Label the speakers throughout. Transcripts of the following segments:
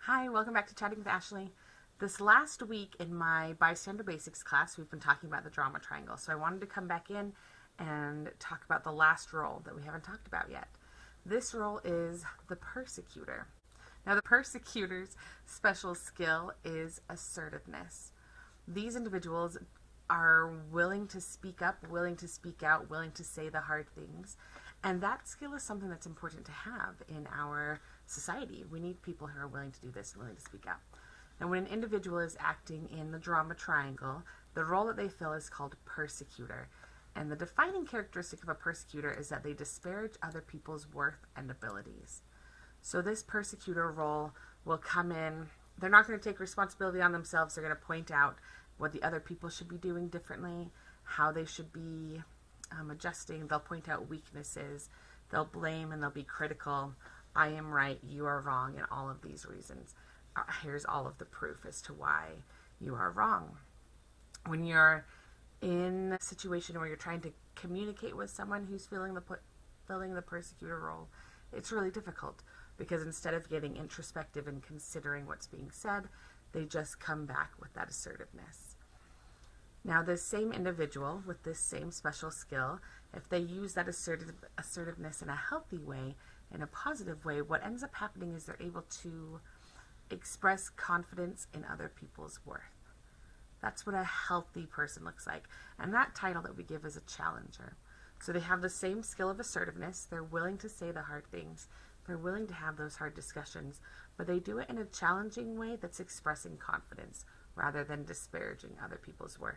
Speaker 1: Hi, welcome back to Chatting with Ashley. This last week in my Bystander Basics class, we've been talking about the drama triangle. So I wanted to come back in and talk about the last role that we haven't talked about yet. This role is the persecutor. Now, the persecutor's special skill is assertiveness. These individuals are willing to speak up, willing to speak out, willing to say the hard things. And that skill is something that's important to have in our society. We need people who are willing to do this and willing to speak out. And when an individual is acting in the drama triangle, the role that they fill is called persecutor. And the defining characteristic of a persecutor is that they disparage other people's worth and abilities. So this persecutor role will come in, they're not going to take responsibility on themselves, they're going to point out what the other people should be doing differently, how they should be adjusting. They'll point out weaknesses, they'll blame and they'll be critical. I am right, you are wrong, and all of these reasons. Here's all of the proof as to why you are wrong. When you're in a situation where you're trying to communicate with someone who's filling the persecutor role, it's really difficult because instead of getting introspective and considering what's being said, they just come back with that assertiveness. Now, this same individual with this same special skill, if they use that assertiveness in a healthy way, in a positive way, what ends up happening is they're able to express confidence in other people's worth. That's what a healthy person looks like. And that title that we give is a challenger. So they have the same skill of assertiveness. They're willing to say the hard things. They're willing to have those hard discussions, but they do it in a challenging way that's expressing confidence rather than disparaging other people's worth.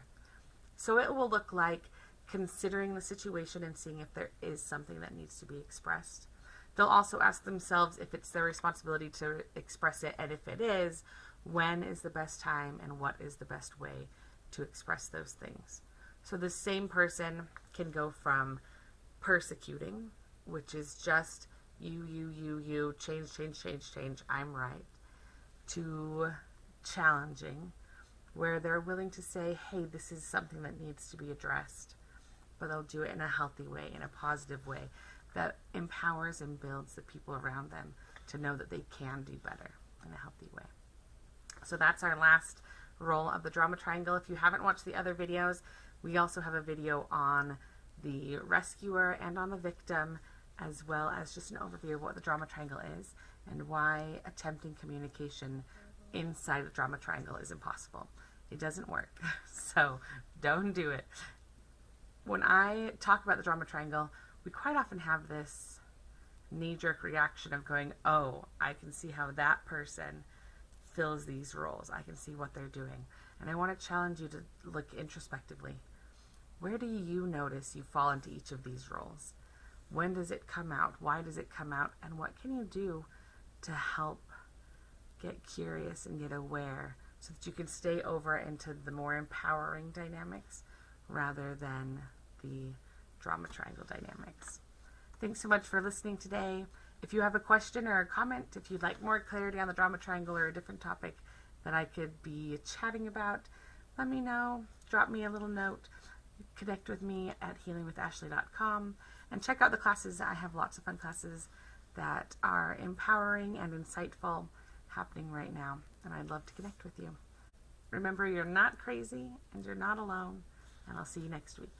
Speaker 1: So it will look like considering the situation and seeing if there is something that needs to be expressed. They'll also ask themselves if it's their responsibility to express it, and if it is, when is the best time and what is the best way to express those things. So the same person can go from persecuting, which is just you, change, I'm right, to challenging, where they're willing to say, hey, this is something that needs to be addressed, but they'll do it in a healthy way, in a positive way, that empowers and builds the people around them to know that they can do better in a healthy way. So that's our last role of the drama triangle. If you haven't watched the other videos, we also have a video on the rescuer and on the victim, as well as just an overview of what the drama triangle is and why attempting communication inside the drama triangle is impossible. It doesn't work, so don't do it. When I talk about the drama triangle, we quite often have this knee-jerk reaction of going, oh, I can see how that person fills these roles. I can see what they're doing. And I want to challenge you to look introspectively. Where do you notice you fall into each of these roles? When does it come out? Why does it come out? And what can you do to help get curious and get aware so that you can stay over into the more empowering dynamics rather than the drama triangle dynamics? Thanks so much for listening today. If you have a question or a comment, if you'd like more clarity on the drama triangle or a different topic that I could be chatting about, let me know. Drop me a little note. Connect with me at healingwithashley.com and check out the classes. I have lots of fun classes that are empowering and insightful happening right now, and I'd love to connect with you. Remember, you're not crazy and you're not alone, and I'll see you next week.